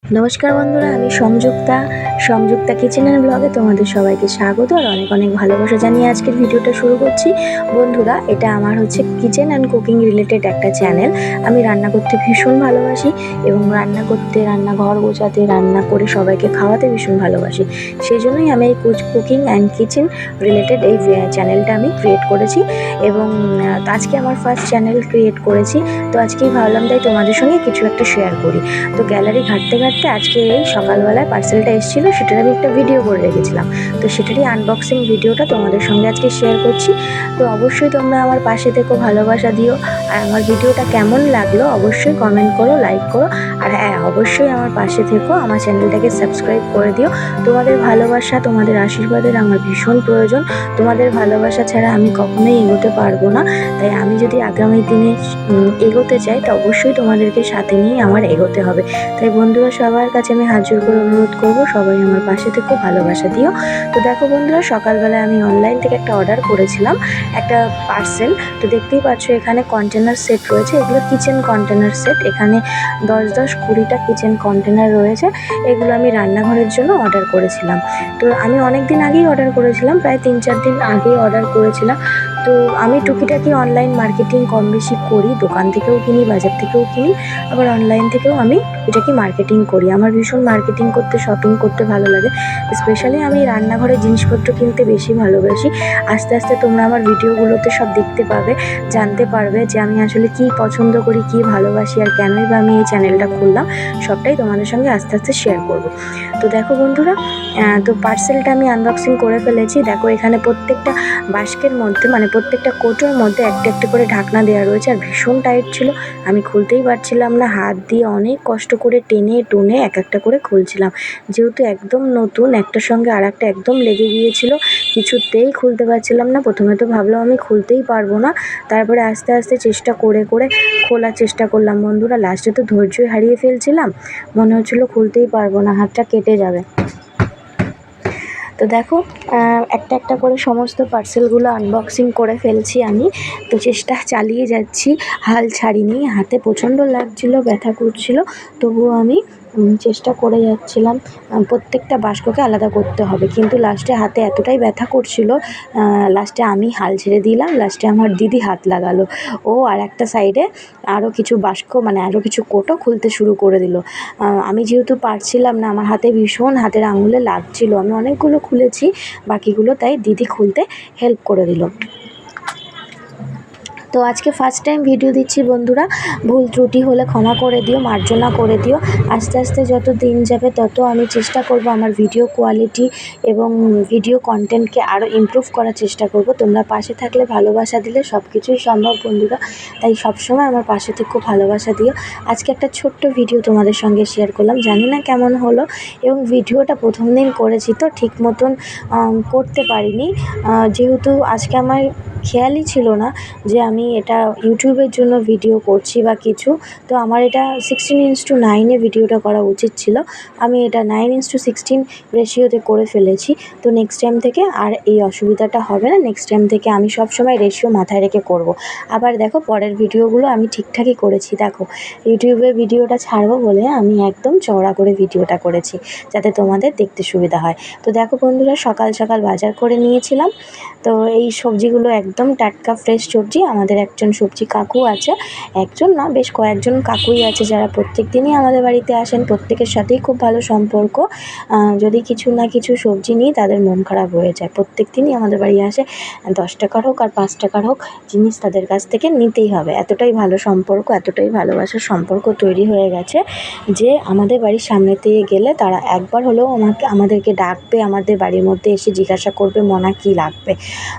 নমস্কার বন্ধুরা, আমি সংযুক্তা কিচেন অ্যান্ড ব্লগে তোমাদের সবাইকে স্বাগত আর অনেক অনেক ভালোবাসা জানিয়ে আজকের ভিডিওটা শুরু করছি। বন্ধুরা, এটা আমার কিচেন অ্যান্ড কুকিং রিলেটেড একটা চ্যানেল। আমি রান্না করতে ভীষণ ভালোবাসি এবং রান্নাঘর গোছাতে, রান্না করে সবাইকে খাওয়াতে ভীষণ ভালোবাসি। সেই জন্যই আমি এই কুকিং অ্যান্ড কিচেন রিলেটেড এই চ্যানেলটা আমি ক্রিয়েট করেছি এবং আজকে আমার ফার্স্ট চ্যানেল ক্রিয়েট করেছি। তো আজকেই ভাবলাম তাই তোমাদের সঙ্গে কিছু একটা শেয়ার করি। তো গ্যালারি ঘাঁটতে আজকে এই সকালবেলায় পার্সেলটা এসেছিলো, সেটার আমি একটা ভিডিও করে রেখেছিলাম। তো সেটারই আনবক্সিং ভিডিওটা তোমাদের সঙ্গে আজকে শেয়ার করছি। তো অবশ্যই তোমরা আমার পাশে থেকো, ভালোবাসা দিও। আর আমার ভিডিওটা কেমন লাগলো অবশ্যই কমেন্ট করো, লাইক করো। আর হ্যাঁ, অবশ্যই আমার পাশে থেকো, আমার চ্যানেলটাকে সাবস্ক্রাইব করে দিও। তোমাদের ভালোবাসা, তোমাদের আশীর্বাদের আমার ভীষণ প্রয়োজন। তোমাদের ভালোবাসা ছাড়া আমি কখনোই এগোতে পারবো না। তাই আমি যদি আগামী দিনে এগোতে চাই, তা অবশ্যই তোমাদেরকে সাথে নিয়ে আমার এগোতে হবে। তাই বন্ধুরা, সবার কাছে আমি হাত জোর করে অনুরোধ করবো, সবাই আমার পাশে থেকে ভালোবাসা দিও। তো দেখো বন্ধুরা, সকালবেলায় আমি অনলাইন থেকে একটা অর্ডার করেছিলাম, একটা পার্সেল। তো দেখতেই পাচ্ছ এখানে কন্টেনার সেট রয়েছে, এগুলো কিচেন কন্টেনার সেট। এখানে 10-20-20টা কিচেন কন্টেনার রয়েছে। এগুলো আমি রান্নাঘরের জন্য অর্ডার করেছিলাম। তো আমি অনেক দিন আগেই অর্ডার করেছিলাম, প্রায় 3-4 দিন আগেই অর্ডার করেছিলাম। তো আমি টুকিটাকি অনলাইন মার্কেটিং কম বেশি করি, দোকান থেকেও কিনি, বাজার থেকেও কিনি, আবার অনলাইন থেকেও আমি টুকিটাকি মার্কেটিং করি। আমার ভীষণ মার্কেটিং করতে, শপিং করতে ভালো লাগে। স্পেশালি আমি রান্নাঘরের জিনিসপত্র কিনতে বেশি ভালোবাসি। আস্তে আস্তে তোমরা আমার ভিডিওগুলোতে সব দেখতে পাবে, জানতে পারবে যে আমি আসলে কী পছন্দ করি, কী ভালোবাসি, আর কেনই বা আমি এই চ্যানেলটা খুললাম, সবটাই তোমাদের সঙ্গে আস্তে আস্তে শেয়ার করব। তো দেখো বন্ধুরা, তো পার্সেলটা আমি আনবক্সিং করে ফেলেছি। দেখো এখানে প্রত্যেকটা বাস্কের মধ্যে, মানে প্রত্যেকটা কোটোর মধ্যে একটা একটা করে ঢাকনা দেওয়া রয়েছে। আর ভীষণ টাইট ছিল, আমি খুলতেই পারছিলাম না। হাত দিয়ে অনেক কষ্ট করে টেনে টুনে এক একটা করে খুলছিলাম, যেহেতু একদম নতুন, একটার সঙ্গে আর একটা একদম লেগে গিয়েছিল, কিছুতেই খুলতে পারছিলাম না। প্রথমে তো ভাবলাম আমি খুলতেই পারবো না, তারপরে আস্তে আস্তে চেষ্টা করে করে খোলার চেষ্টা করলাম। বন্ধুরা, লাস্টে তো ধৈর্যই হারিয়ে ফেলছিলাম, মনে হচ্ছিলো খুলতেই পারবো না, হাতটা কেটে যাবে। তো দেখো, একটা একটা করে সমস্ত পার্সেলগুলো আনবক্সিং করে ফেলছি আমি। তো চেষ্টা চালিয়ে যাচ্ছি, হাল ছাড়িনি। হাতে প্রচণ্ড লাগছিলো, ব্যথা করছিল, তবুও আমি চেষ্টা করে যাচ্ছিলাম। প্রত্যেকটা বাস্ককে আলাদা করতে হবে, কিন্তু লাস্টে হাতে এতটাই ব্যথা করছিল, লাস্টে আমি হাল ছেড়ে দিলাম। লাস্টে আমার দিদি হাত লাগালো, ও আর একটা সাইডে আরও কিছু বাস্ক, মানে আরও কিছু কোটো খুলতে শুরু করে দিল। আমি যেহেতু পারছিলাম না, আমার হাতে ভীষণ, হাতের আঙুলে লাগছিল, আমি অনেকগুলো খুলেছি, বাকিগুলো তাই দিদি খুলতে হেল্প করে দিল। তো আজকে ফার্স্ট টাইম ভিডিও দিচ্ছি বন্ধুরা, ভুল ত্রুটি হলে ক্ষমা করে দিও, মার্জনা করে দিও। আস্তে আস্তে যত দিন যাবে তত আমি চেষ্টা করব আমার ভিডিও কোয়ালিটি এবং ভিডিও কন্টেন্টকে আরও ইমপ্রুভ করার চেষ্টা করব। তোমরা পাশে থাকলে, ভালোবাসা দিলে সব কিছুই সম্ভব বন্ধুরা। তাই সবসময় আমার পাশে থেকে ভালোবাসা দিও। আজকে একটা ছোট্ট ভিডিও তোমাদের সঙ্গে শেয়ার করলাম, জানি না কেমন হলো, এবং ভিডিওটা প্রথম দিন করেছি তো ঠিক মতন করতে পারিনি, যেহেতু আজকে আমার খেয়ালই ছিল না যে আমি এটা ইউটিউবের জন্য ভিডিও করছি বা কিছু। তো আমার এটা 16:9 ভিডিওটা করা উচিত ছিল, আমি এটা 9:16 রেশিওতে করে ফেলেছি। তো নেক্সট টাইম থেকে আর এই অসুবিধাটা হবে না। নেক্সট টাইম থেকে আমি সব সময় রেশিও মাথায় রেখে করব। আবার দেখো, পরের ভিডিওগুলো আমি ঠিকঠাকই করেছি। দেখো, ইউটিউবে ভিডিওটা ছাড়বো বলে আমি একদম চওড়া করে ভিডিওটা করেছি, যাতে তোমাদের দেখতে সুবিধা হয়। তো দেখো বন্ধুরা, সকাল সকাল বাজার করে নিয়েছিলাম। তো এই সবজিগুলো একদম টাটকা ফ্রেশ সবজি। আমাদের একজন সবজি কাকু আছে, একজন না, বেশ কয়েকজন কাকুই আছে যারা প্রত্যেক দিনই আমাদের বাড়িতে আসেন। প্রত্যেকের সাথেই খুব ভালো সম্পর্ক। যদি কিছু না কিছু সবজি নিই, তাদের মন খারাপ হয়ে যায়। প্রত্যেক দিনই আমাদের বাড়ি আসে, 10 টাকার হোক আর 5 টাকার হোক, জিনিস তাদের কাছ থেকে নিতেই হবে। এতটাই ভালো সম্পর্ক, এতটাই ভালোবাসার সম্পর্ক তৈরি হয়ে গেছে যে আমাদের বাড়ির সামনে দিয়ে গেলে তারা একবার হলেও আমাদেরকে ডাকবে, আমাদের বাড়ির মধ্যে এসে জিজ্ঞাসা করবে মনা কী লাগবে।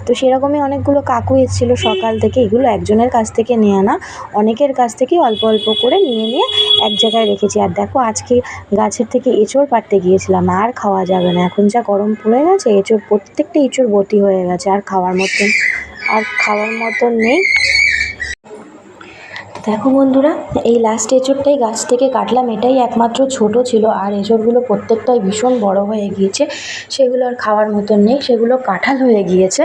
তো সেরকমই অনেকগুলো কাকু এসেছিলো সকাল থেকে। এগুলো একজনের কাছ থেকে নেওয়া না, অনেকের কাছ থেকেই অল্প অল্প করে নিয়ে এক জায়গায় রেখেছি। আর দেখো, আজকে গাছের থেকে এঁচড় পাড়তে গিয়েছিলাম, আর খাওয়া যাবে না, এখন যা গরম পড়ে গেছে, প্রত্যেকটা এঁচড় বতি হয়ে গেছে, আর খাওয়ার মতন নেই। দেখো বন্ধুরা, এই লাস্ট এঁচোড়টাই গাছ থেকে কাটলাম, এটাই একমাত্র ছোট ছিল। আর এঁচোড়গুলো প্রত্যেকটাই ভীষণ বড় হয়ে গিয়েছে, সেগুলো আর খাওয়ার মতন নেই, সেগুলো কাঁঠাল হয়ে গিয়েছে।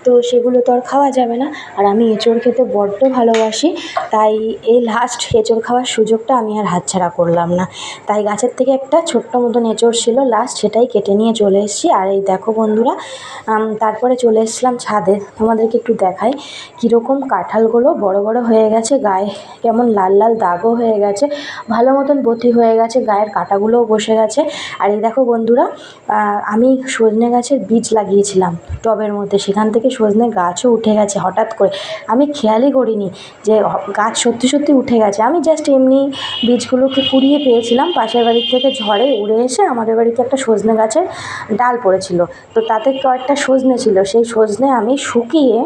তো সেগুলো তো আর খাওয়া যাবে না। আর আমি এঁচোড় খেতে বড্ড ভালোবাসি, তাই এই লাস্ট এঁচোড় খাওয়ার সুযোগটা আমি আর হাতছাড়া করলাম না। তাই গাছের থেকে একটা ছোট্ট মতন এঁচোড় ছিল লাস্ট, সেটাই কেটে নিয়ে চলে এসেছি। আর এই দেখো বন্ধুরা, তারপরে চলে এসেছিলাম ছাদে, তোমাদেরকে একটু দেখাই কীরকম কাঁঠালগুলো বড় বড় হয়ে গেছে, গায়ে কেমন লাল লাল দাগও হয়ে গেছে, ভালো মতন বতি হয়ে গেছে, গায়ের কাঁটাগুলোও বসে গেছে। আর এই দেখো বন্ধুরা, আমি সজনে গাছের বীজ লাগিয়েছিলাম টবের মধ্যে, সেখান থেকে সজনে গাছও উঠে গেছে হঠাৎ করে। আমি খেয়ালই করিনি যে গাছ সত্যি সত্যি উঠে গেছে। আমি জাস্ট এমনি বীজগুলোকে কুড়িয়ে পেয়েছিলাম, পাশের বাড়ির থেকে ঝড়ে উড়ে এসে আমাদের বাড়িতে একটা সজনে গাছের ডাল পড়েছিল, তো তাতে কয়েকটা সজনে ছিল, সেই সজনে আমি শুকিয়ে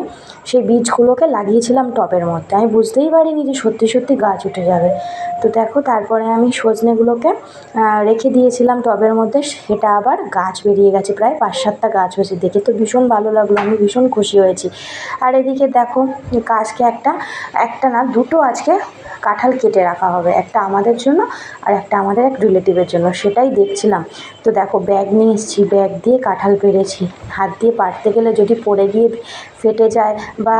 সেই বীজগুলোকে লাগিয়েছিলাম টবের মধ্যে। আমি বুঝতেই পারিনি যে সত্যি সত্যি গাছ উঠে যাবে। তো দেখো, তারপরে আমি সজনেগুলোকে রেখে দিয়েছিলাম টবের মধ্যে, সেটা আবার গাছ বেরিয়ে গেছে, প্রায় 5-7টা গাছ হয়েছে। দেখে তো ভীষণ ভালো লাগলো, আমি ভীষণ খুশি হয়েছি। আর এদিকে দেখো, আজকে একটা না দুটো আজকে কাঁঠাল কেটে রাখা হবে, একটা আমাদের জন্য আর একটা আমাদের এক রিলেটিভের জন্য, সেটাই দেখছিলাম। তো দেখো, ব্যাগ নিয়ে এসেছি, ব্যাগ দিয়ে কাঁঠাল পেরেছি। হাত দিয়ে পাড়তে গেলে যদি পড়ে গিয়ে ফেটে যায় বা